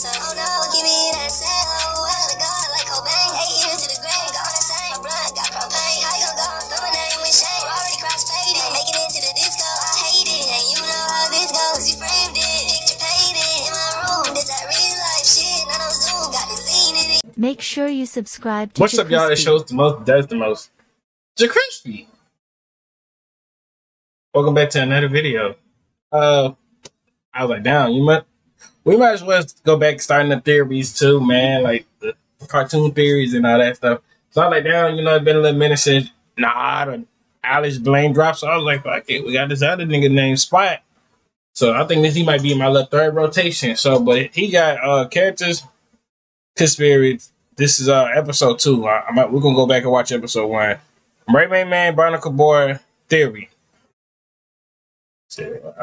myself. Oh no, give me that sound. Oh, I gotta go like Cobain. 8 years to the grave, gone insane. My blood got propane. How you gon' go and throw my name with shame? Already cross-faded, making it to the disco. I hate it, and you know how this goes. You framed it, picture painted in my room. This that real life shit. None of Zoom got the scene in it. Make sure you subscribe to What's up, y'all? That shows the most, does the most. JerCrispy. Welcome back to another video. I was like, damn, we might as well go back starting the theories too, man, like the cartoon theories and all that stuff. So I was like, damn, it's been a little minute since the Alice Blaine dropped. So I was like, fuck it, we got this other nigga named Spot. So I think he might be my little third rotation. So, but he got characters, conspiracies. This is episode 2. We're gonna go back and watch episode 1. Mermaid Man, Barnacle Boy theory. So,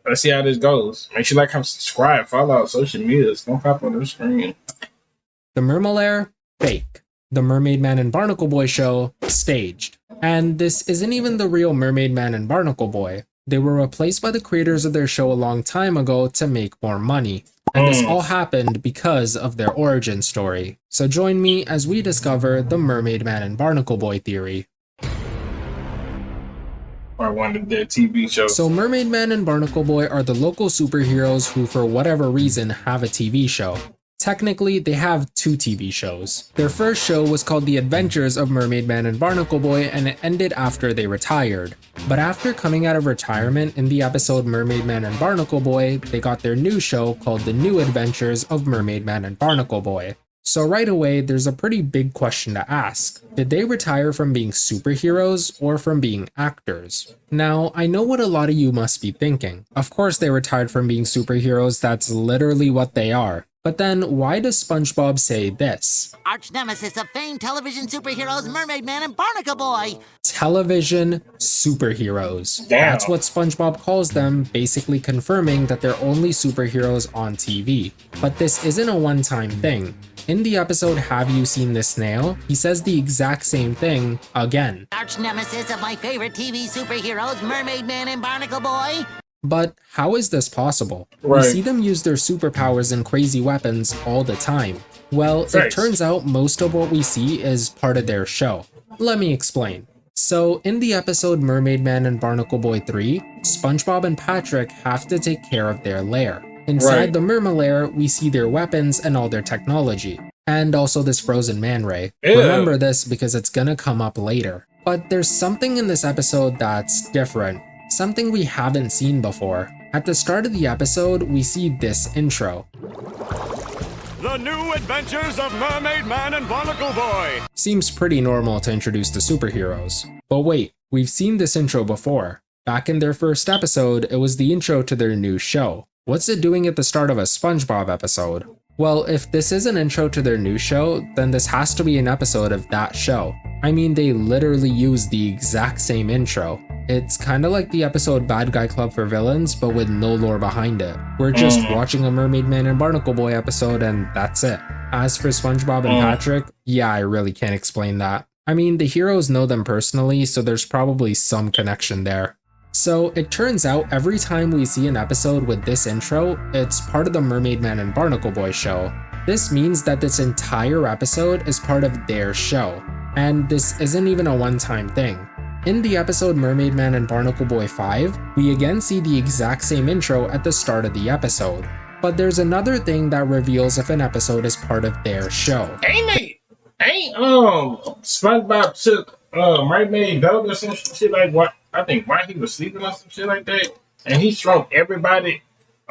let's see how this goes. Make sure you like, comment, subscribe, follow our social media. It's gonna pop on the screen. The Mermaid, fake. The Mermaid Man and Barnacle Boy show, staged. And this isn't even the real Mermaid Man and Barnacle Boy. They were replaced by the creators of their show a long time ago to make more money. And this all happened because of their origin story. So join me as we discover the Mermaid Man and Barnacle Boy theory. Or one of their TV shows. So Mermaid Man and Barnacle Boy are the local superheroes who for whatever reason have a TV show. Technically, they have 2 TV shows. Their first show was called The Adventures of Mermaid Man and Barnacle Boy, and it ended after they retired. But after coming out of retirement in the episode Mermaid Man and Barnacle Boy, they got their new show called The New Adventures of Mermaid Man and Barnacle Boy. So right away, there's a pretty big question to ask. Did they retire from being superheroes or from being actors? Now, I know what a lot of you must be thinking. Of course they retired from being superheroes, that's literally what they are. But then, why does SpongeBob say this? Arch nemesis of famed television superheroes Mermaid Man and Barnacle Boy! Television superheroes. Damn. That's what SpongeBob calls them, basically confirming that they're only superheroes on TV. But this isn't a one-time thing. In the episode Have You Seen This Snail? He says the exact same thing again. Arch nemesis of my favorite TV superheroes Mermaid Man and Barnacle Boy! But how is this possible? Right. We see them use their superpowers and crazy weapons all the time. Well, it turns out most of what we see is part of their show. Let me explain. So, in the episode Mermaid Man and Barnacle Boy 3, SpongeBob and Patrick have to take care of their lair. Inside the Merma lair, we see their weapons and all their technology. And also this frozen man ray. Ew. Remember this because it's gonna come up later. But there's something in this episode that's different. Something we haven't seen before. At the start of the episode, we see this intro. The New Adventures of Mermaid Man and Barnacle Boy! Seems pretty normal to introduce the superheroes. But wait, we've seen this intro before. Back in their first episode, it was the intro to their new show. What's it doing at the start of a SpongeBob episode? Well, if this is an intro to their new show, then this has to be an episode of that show. I mean, they literally use the exact same intro. It's kinda like the episode Bad Guy Club for Villains, but with no lore behind it. We're just watching a Mermaid Man and Barnacle Boy episode and that's it. As for SpongeBob and Patrick, yeah, I really can't explain that. I mean, the heroes know them personally, so there's probably some connection there. So it turns out every time we see an episode with this intro, it's part of the Mermaid Man and Barnacle Boy show. This means that this entire episode is part of their show. And this isn't even a one-time thing. In the episode Mermaid Man and Barnacle Boy 5, we again see the exact same intro at the start of the episode. But there's another thing that reveals if an episode is part of their show. Ain't SpongeBob took Mermaid Dog or some shit like what? I think while he was sleeping or some shit like that, and he shrunk everybody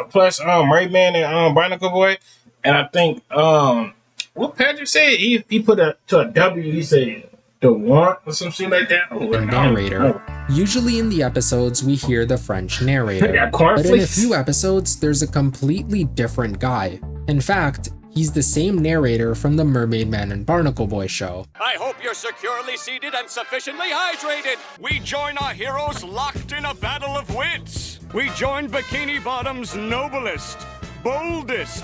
plus Mermaid Man and Barnacle Boy, and I think what Patrick said he put a W. He said the one or some shit like that. The narrator. Usually in the episodes we hear the French narrator, but in a few episodes there's a completely different guy. In fact, he's the same narrator from the Mermaid Man and Barnacle Boy show. I hope you're securely seated and sufficiently hydrated. We join our heroes locked in a battle of wits. We join Bikini Bottom's noblest, boldest,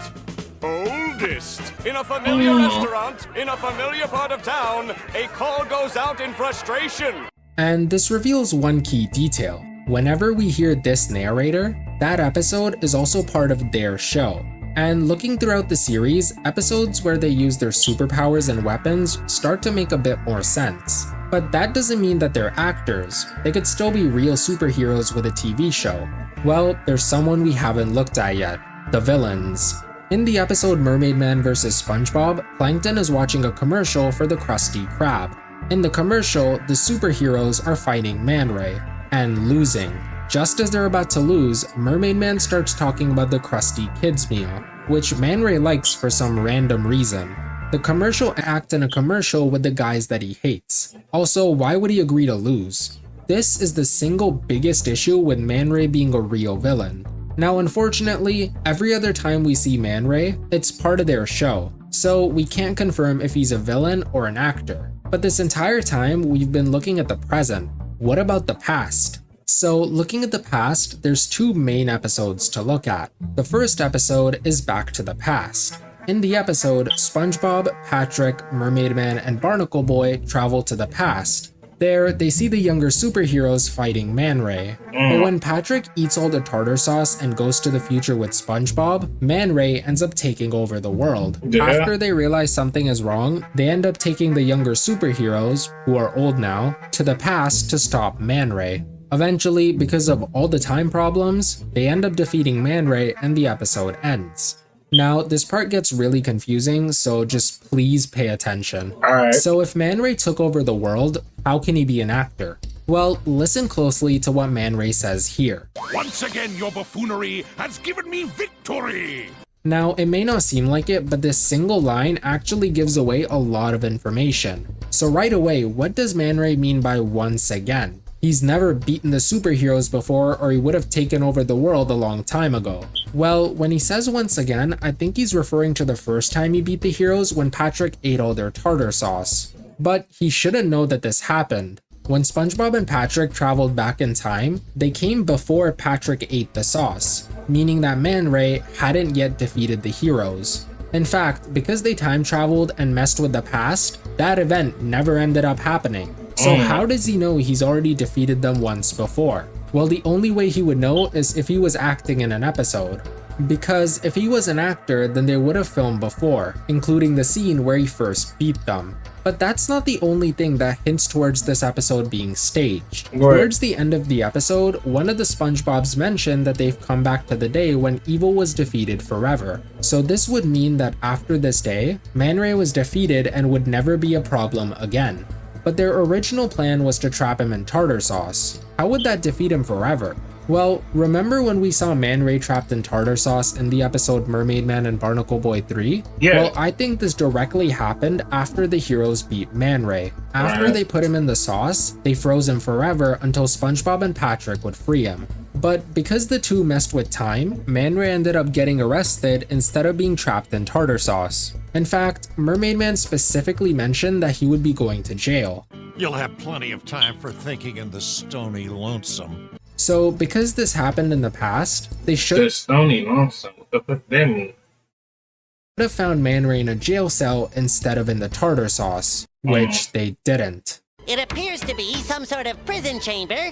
oldest. In a familiar restaurant, in a familiar part of town, a call goes out in frustration. And this reveals one key detail. Whenever we hear this narrator, that episode is also part of their show. And looking throughout the series, episodes where they use their superpowers and weapons start to make a bit more sense. But that doesn't mean that they're actors. They could still be real superheroes with a TV show. Well, there's someone we haven't looked at yet: the villains. In the episode Mermaid Man vs. SpongeBob, Plankton is watching a commercial for the Krusty Krab. In the commercial, the superheroes are fighting Man Ray and losing. Just as they're about to lose, Mermaid Man starts talking about the Krusty Kids meal, which Man Ray likes for some random reason. The commercial acts in a commercial with the guys that he hates. Also, why would he agree to lose? This is the single biggest issue with Man Ray being a real villain. Now, unfortunately, every other time we see Man Ray, it's part of their show, so we can't confirm if he's a villain or an actor. But this entire time, we've been looking at the present. What about the past? So, looking at the past, there's two main episodes to look at. The first episode is Back to the Past. In the episode, SpongeBob, Patrick, Mermaid Man, and Barnacle Boy travel to the past. There, they see the younger superheroes fighting Man Ray. But when Patrick eats all the tartar sauce and goes to the future with SpongeBob, Man Ray ends up taking over the world. Yeah. After they realize something is wrong, they end up taking the younger superheroes, who are old now, to the past to stop Man Ray. Eventually, because of all the time problems, they end up defeating Man Ray and the episode ends. Now, this part gets really confusing, so just please pay attention. Alright. So if Man Ray took over the world, how can he be an actor? Well, listen closely to what Man Ray says here. Once again, your buffoonery has given me victory! Now, it may not seem like it, but this single line actually gives away a lot of information. So right away, what does Man Ray mean by once again? He's never beaten the superheroes before, or he would have taken over the world a long time ago. Well, when he says once again, I think he's referring to the first time he beat the heroes when Patrick ate all their tartar sauce. But he shouldn't know that this happened. When SpongeBob and Patrick traveled back in time, they came before Patrick ate the sauce, meaning that Man Ray hadn't yet defeated the heroes. In fact, because they time traveled and messed with the past, that event never ended up happening. So how does he know he's already defeated them once before? Well, the only way he would know is if he was acting in an episode. Because if he was an actor, then they would have filmed before, including the scene where he first beat them. But that's not the only thing that hints towards this episode being staged. Right. Towards the end of the episode, one of the SpongeBobs mentioned that they've come back to the day when evil was defeated forever. So this would mean that after this day, Man Ray was defeated and would never be a problem again. But their original plan was to trap him in tartar sauce. How would that defeat him forever? Well, remember when we saw Man Ray trapped in tartar sauce in the episode Mermaid Man and Barnacle Boy 3? Yeah. Well, I think this directly happened after the heroes beat Man Ray. After they put him in the sauce, they froze him forever until SpongeBob and Patrick would free him. But because the two messed with time, Man Ray ended up getting arrested instead of being trapped in tartar sauce. In fact, Mermaid Man specifically mentioned that he would be going to jail. You'll have plenty of time for thinking in the stony lonesome. So because this happened in the past, they should The stony lonesome. What the fuck that mean? have found Man Ray in a jail cell instead of in the tartar sauce, which they didn't. It appears to be some sort of prison chamber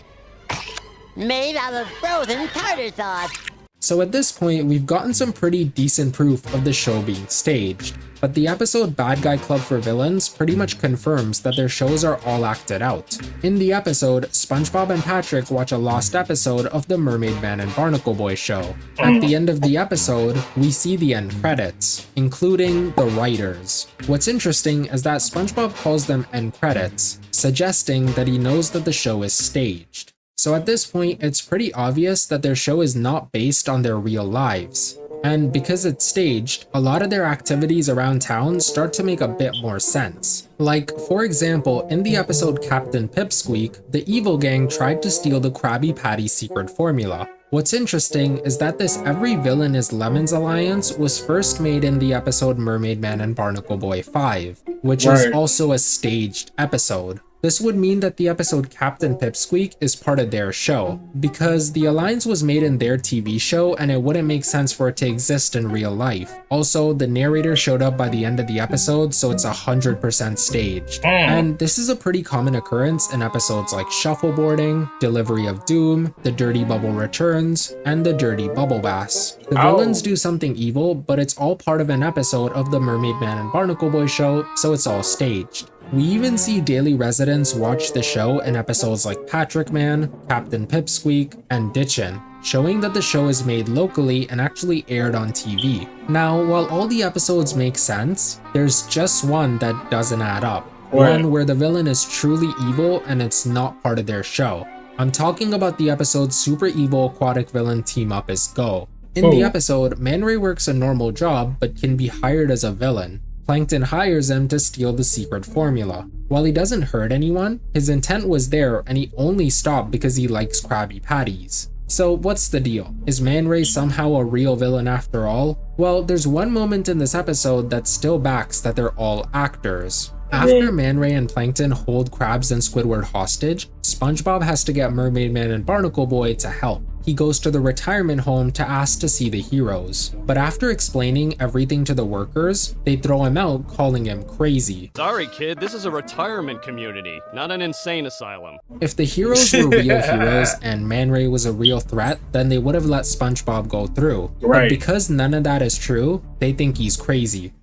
made out of frozen tartar sauce. So at this point, we've gotten some pretty decent proof of the show being staged, but the episode Bad Guy Club for Villains pretty much confirms that their shows are all acted out. In the episode, SpongeBob and Patrick watch a lost episode of the Mermaid Man and Barnacle Boy show. At the end of the episode, we see the end credits, including the writers. What's interesting is that SpongeBob calls them end credits, suggesting that he knows that the show is staged. So at this point, it's pretty obvious that their show is not based on their real lives. And because it's staged, a lot of their activities around town start to make a bit more sense. Like, for example, in the episode Captain Pipsqueak, the evil gang tried to steal the Krabby Patty's secret formula. What's interesting is that this Every Villain is Lemons alliance was first made in the episode Mermaid Man and Barnacle Boy 5, which is also a staged episode. This would mean that the episode Captain Pipsqueak is part of their show, because the alliance was made in their TV show and it wouldn't make sense for it to exist in real life. Also, the narrator showed up by the end of the episode, so it's 100% staged. And this is a pretty common occurrence in episodes like Shuffleboarding, Delivery of Doom, The Dirty Bubble Returns, and The Dirty Bubble Bass. The villains do something evil, but it's all part of an episode of the Mermaid Man and Barnacle Boy show, so it's all staged. We even see daily residents watch the show in episodes like Patrick Man, Captain Pipsqueak, and Ditchin', showing that the show is made locally and actually aired on TV. Now, while all the episodes make sense, there's just one that doesn't add up. One where the villain is truly evil and it's not part of their show. I'm talking about the episode Super Evil Aquatic Villain Team Up is Go. In the episode, Man Ray works a normal job but can be hired as a villain. Plankton hires him to steal the secret formula. While he doesn't hurt anyone, his intent was there and he only stopped because he likes Krabby Patties. So what's the deal? Is Man Ray somehow a real villain after all? Well, there's one moment in this episode that still backs that they're all actors. After Man Ray and Plankton hold Krabs and Squidward hostage, SpongeBob has to get Mermaid Man and Barnacle Boy to help. He goes to the retirement home to ask to see the heroes. But after explaining everything to the workers, they throw him out, calling him crazy. Sorry, kid, this is a retirement community, not an insane asylum. If the heroes were real heroes and Man Ray was a real threat, then they would have let SpongeBob go through. But because none of that is true, they think he's crazy.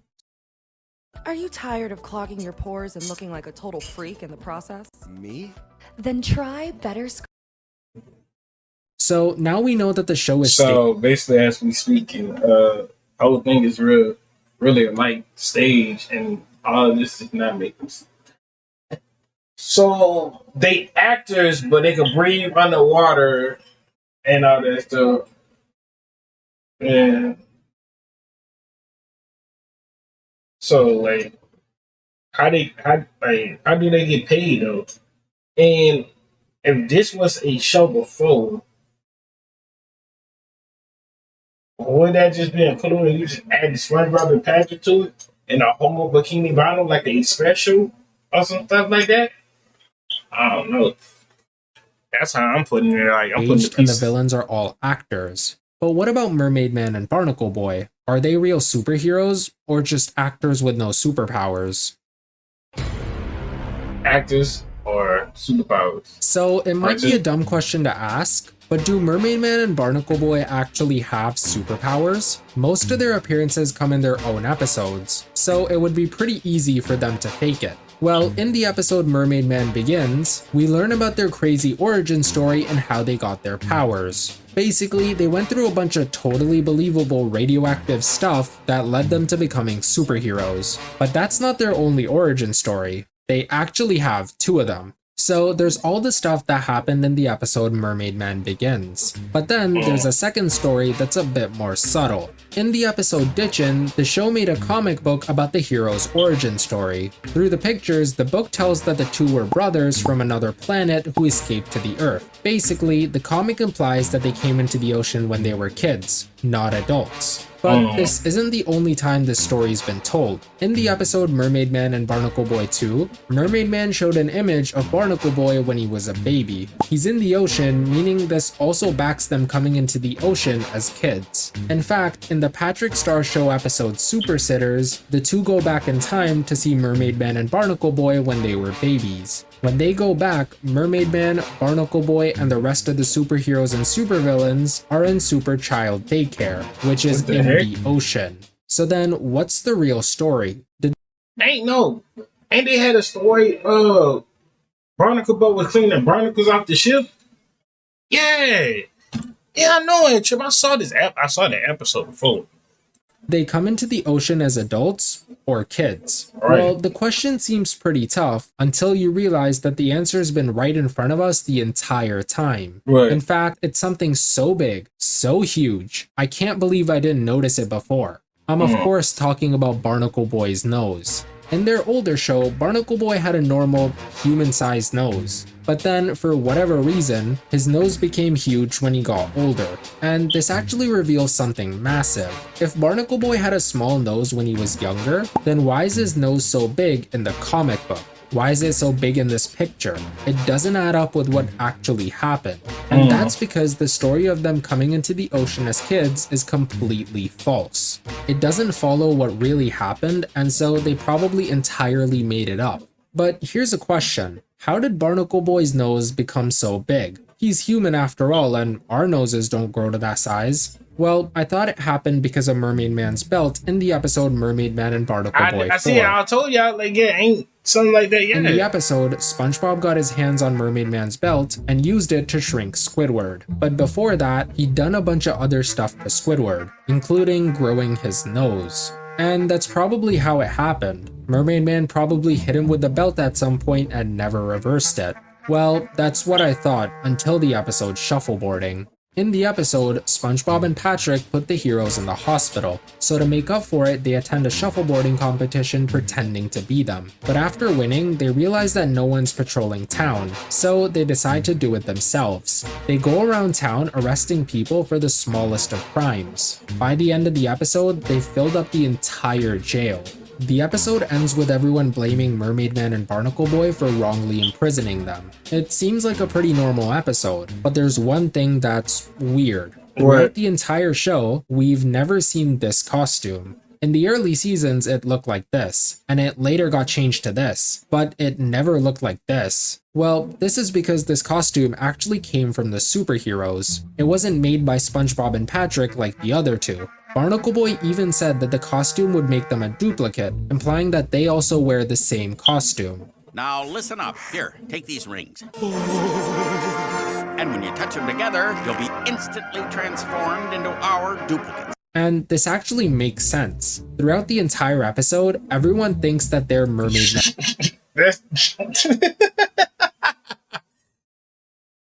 Are you tired of clogging your pores and looking like a total freak in the process? Me? Then try Better So now we know that the show is so basically, as we speaking, whole thing is really like stage, and all of this is not making sense. So they actors, but they can breathe underwater and all that stuff. And so like, how do they get paid though? And if this was a show before, would that just be included and you just add the SpongeBob and Patrick to it in a homo bikini bottom like a special or some stuff like that? I don't know. That's how I'm putting it. Like, I'm putting and the villains are all actors. But what about Mermaid Man and Barnacle Boy? Are they real superheroes or just actors with no superpowers? Actors or superpowers? So it might be a dumb question to ask, but do Mermaid Man and Barnacle Boy actually have superpowers? Most of their appearances come in their own episodes, so it would be pretty easy for them to fake it. Well, in the episode Mermaid Man Begins, we learn about their crazy origin story and how they got their powers. Basically, they went through a bunch of totally believable radioactive stuff that led them to becoming superheroes. But that's not their only origin story. They actually have two of them. So there's all the stuff that happened in the episode Mermaid Man Begins. But then there's a second story that's a bit more subtle. In the episode Ditchin', the show made a comic book about the hero's origin story. Through the pictures, the book tells that the two were brothers from another planet who escaped to the Earth. Basically, the comic implies that they came into the ocean when they were kids, not adults. But this isn't the only time this story's been told. In the episode Mermaid Man and Barnacle Boy 2, Mermaid Man showed an image of Barnacle Boy when he was a baby. He's in the ocean, meaning this also backs them coming into the ocean as kids. In fact, in the Patrick Star Show episode Super Sitters, the two go back in time to see Mermaid Man and Barnacle Boy when they were babies. When they go back, Mermaid Man, Barnacle Boy, and the rest of the superheroes and supervillains are in Super Child Daycare, which is in the ocean. So then, what's the real story? Ain't they had a story Barnacle Boy was cleaning barnacles off the ship? Yeah, I know it, Chip. I saw the episode before. They come into the ocean as adults or kids? Well, the question seems pretty tough until you realize that the answer has been right in front of us the entire time. In fact, it's something so big, so huge, I can't believe I didn't notice it before. I'm of course talking about Barnacle Boy's nose. In their older show, Barnacle Boy had a normal, human-sized nose. But then, for whatever reason, his nose became huge when he got older. And this actually reveals something massive. If Barnacle Boy had a small nose when he was younger, then why is his nose so big in the comic book? Why is it so big in this picture? It doesn't add up with what actually happened. And that's because the story of them coming into the ocean as kids is completely false. It doesn't follow what really happened, and so they probably entirely made it up. But here's a question. How did Barnacle Boy's nose become so big? He's human after all, and our noses don't grow to that size. Well, I thought it happened because of Mermaid Man's belt in the episode Mermaid Man and Barnacle Boy 4. I see it. I told y'all, like, it ain't something like that yet. In the episode, SpongeBob got his hands on Mermaid Man's belt and used it to shrink Squidward. But before that, he'd done a bunch of other stuff to Squidward, including growing his nose. And that's probably how it happened. Mermaid Man probably hit him with the belt at some point and never reversed it. Well, that's what I thought until the episode Shuffleboarding. In the episode, SpongeBob and Patrick put the heroes in the hospital, so to make up for it, they attend a shuffleboarding competition pretending to be them. But after winning, they realize that no one's patrolling town, so they decide to do it themselves. They go around town arresting people for the smallest of crimes. By the end of the episode, they filled up the entire jail. The episode ends with everyone blaming Mermaid Man and Barnacle Boy for wrongly imprisoning them. It seems like a pretty normal episode, but there's one thing that's weird. Throughout the entire show, we've never seen this costume. In the early seasons, it looked like this, and it later got changed to this, but it never looked like this. Well, this is because this costume actually came from the superheroes. It wasn't made by SpongeBob and Patrick like the other two. Barnacle Boy even said that the costume would make them a duplicate, implying that they also wear the same costume. Now listen up. Here, take these rings. And when you touch them together, you'll be instantly transformed into our duplicates. And this actually makes sense. Throughout the entire episode, everyone thinks that they're Mermaid Man.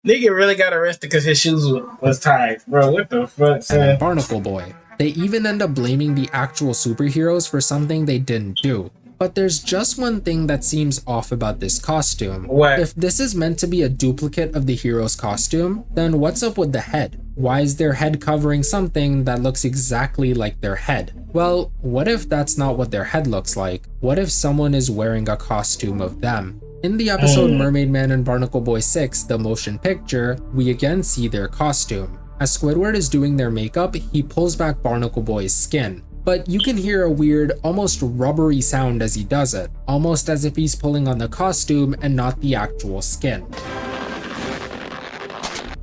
Nigga really got arrested because his shoes was tied. Bro, what the fuck, son? Barnacle Boy. They even end up blaming the actual superheroes for something they didn't do. But there's just one thing that seems off about this costume. What? If this is meant to be a duplicate of the hero's costume, then what's up with the head? Why is their head covering something that looks exactly like their head? Well, what if that's not what their head looks like? What if someone is wearing a costume of them? In the episode Mermaid Man and Barnacle Boy 6, the motion picture, we again see their costume. As Squidward is doing their makeup, he pulls back Barnacle Boy's skin. But you can hear a weird, almost rubbery sound as he does it, almost as if he's pulling on the costume and not the actual skin.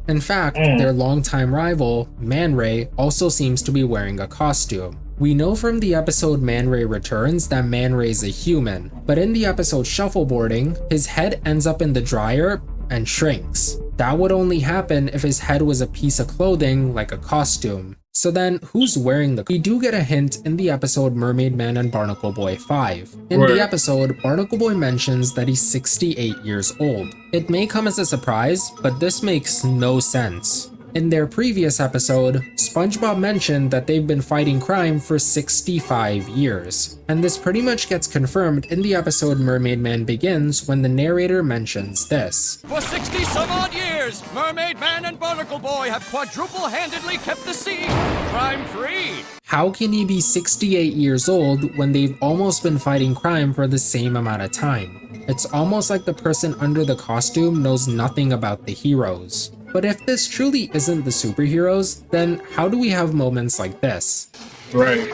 In fact, their longtime rival, Man Ray, also seems to be wearing a costume. We know from the episode Man Ray Returns that Man Ray's a human, but in the episode Shuffleboarding, his head ends up in the dryer and shrinks. That would only happen if his head was a piece of clothing like a costume. So then, who's wearing the... We do get a hint in the episode Mermaid Man and Barnacle Boy 5. In the episode, Barnacle Boy mentions that he's 68 years old. It may come as a surprise, but this makes no sense. In their previous episode, SpongeBob mentioned that they've been fighting crime for 65 years. And this pretty much gets confirmed in the episode Mermaid Man Begins when the narrator mentions this. For 60-some-odd years, Mermaid Man and Barnacle Boy have quadruple-handedly kept the sea crime-free. How can he be 68 years old when they've almost been fighting crime for the same amount of time? It's almost like the person under the costume knows nothing about the heroes. But if this truly isn't the superheroes, then how do we have moments like this? Right.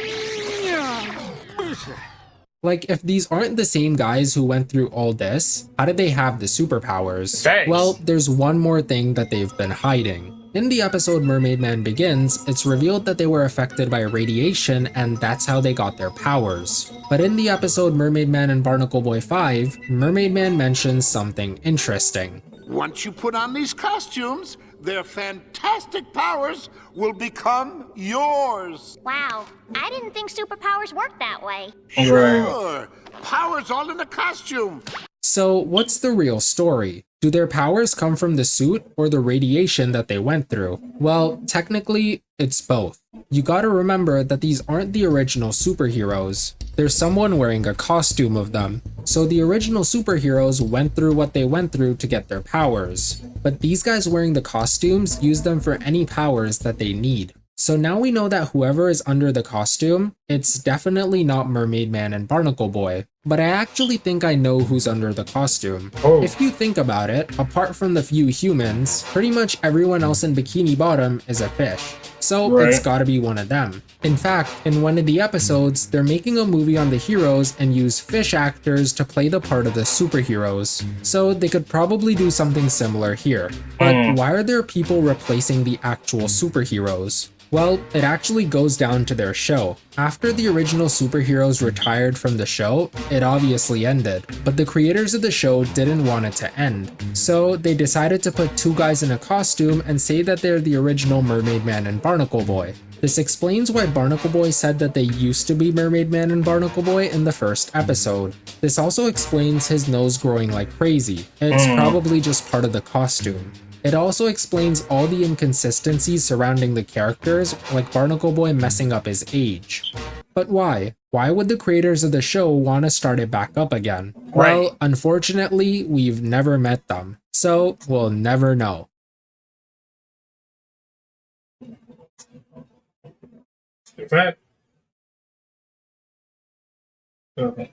Like, if these aren't the same guys who went through all this, how did they have the superpowers? Thanks. Well, there's one more thing that they've been hiding. In the episode Mermaid Man Begins, it's revealed that they were affected by radiation and that's how they got their powers. But in the episode Mermaid Man and Barnacle Boy 5, Mermaid Man mentions something interesting. Once you put on these costumes, their fantastic powers will become yours. Wow, I didn't think superpowers worked that way. Sure. Power's all in the costume. So what's the real story? Do their powers come from the suit or the radiation that they went through? Well, technically, it's both. You gotta remember that these aren't the original superheroes. There's someone wearing a costume of them. So the original superheroes went through what they went through to get their powers. But these guys wearing the costumes use them for any powers that they need. So now we know that whoever is under the costume, it's definitely not Mermaid Man and Barnacle Boy. but I actually think I know who's under the costume. Oh. If you think about it, apart from the few humans, pretty much everyone else in Bikini Bottom is a fish. So it's gotta be one of them. In fact, in one of the episodes, they're making a movie on the heroes and use fish actors to play the part of the superheroes. So they could probably do something similar here. But why are there people replacing the actual superheroes? Well, it actually goes down to their show. After the original superheroes retired from the show, it obviously ended, but the creators of the show didn't want it to end. So they decided to put two guys in a costume and say that they're the original Mermaid Man and Barnacle Boy. This explains why Barnacle Boy said that they used to be Mermaid Man and Barnacle Boy in the first episode. This also explains his nose growing like crazy. It's probably just part of the costume. It also explains all the inconsistencies surrounding the characters, like Barnacle Boy messing up his age. But why? Why would the creators of the show want to start it back up again? Well, unfortunately, we've never met them, so we'll never know. Okay. Okay.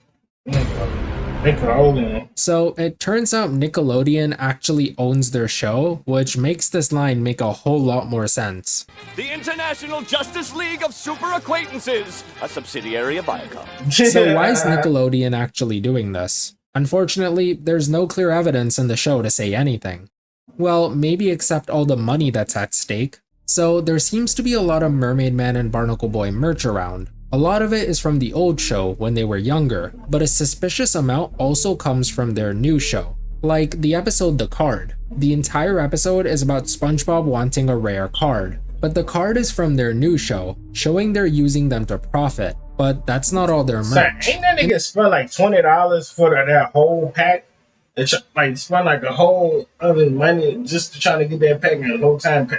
So it turns out Nickelodeon actually owns their show, which makes this line make a whole lot more sense. The International Justice League of Super Acquaintances, a subsidiary of Viacom. So why is Nickelodeon actually doing this? Unfortunately, there's no clear evidence in the show to say anything. Well, maybe except all the money that's at stake. So there seems to be a lot of Mermaid Man and Barnacle Boy merch around. A lot of it is from the old show when they were younger, but a suspicious amount also comes from their new show. Like the episode The Card. The entire episode is about SpongeBob wanting a rare card, but the card is from their new show, showing they're using them to profit. But that's not all their merch. Ain't that nigga spent like $20 for that whole pack? It's like spent like a whole other money just to try to get that pack, and the whole time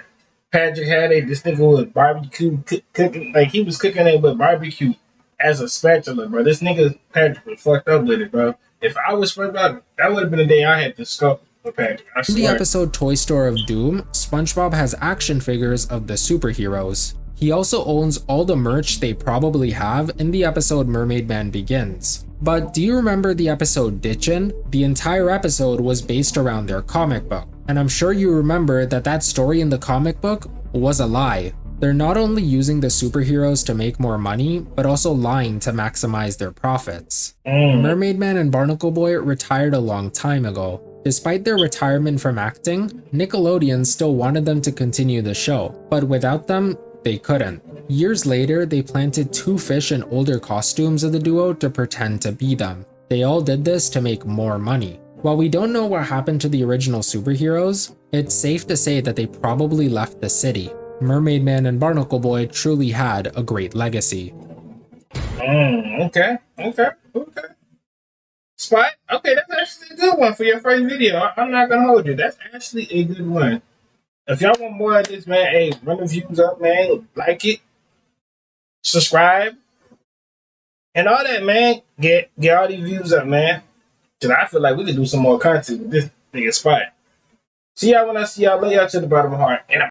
Patrick had it. This nigga was barbecue cooking, like he was cooking it with barbecue as a spatula, bro. This nigga Patrick was fucked up with it, bro. If I was SpongeBob, that would have been the day I had to scope for Patrick. In the episode Toy Store of Doom, SpongeBob has action figures of the superheroes. He also owns all the merch they probably have in the episode Mermaid Man Begins. But do you remember the episode Ditchin'? The entire episode was based around their comic book. And I'm sure you remember that that story in the comic book was a lie. They're not only using the superheroes to make more money, but also lying to maximize their profits. Mermaid Man and Barnacle Boy retired a long time ago. Despite their retirement from acting, Nickelodeon still wanted them to continue the show, but without them, they couldn't. Years later, they planted two fish in older costumes of the duo to pretend to be them. They all did this to make more money. While we don't know what happened to the original superheroes, it's safe to say that they probably left the city. Mermaid Man and Barnacle Boy truly had a great legacy. Okay. Spot? Okay, that's actually a good one for your first video. I'm not gonna hold you. That's actually a good one. If y'all want more of this, man, hey, run the views up, man. Like it, subscribe, and all that, man. Get all these views up, man. Cause I feel like we could do some more content with this nigga Spot. See y'all when I see y'all. Love y'all to the bottom of my heart. And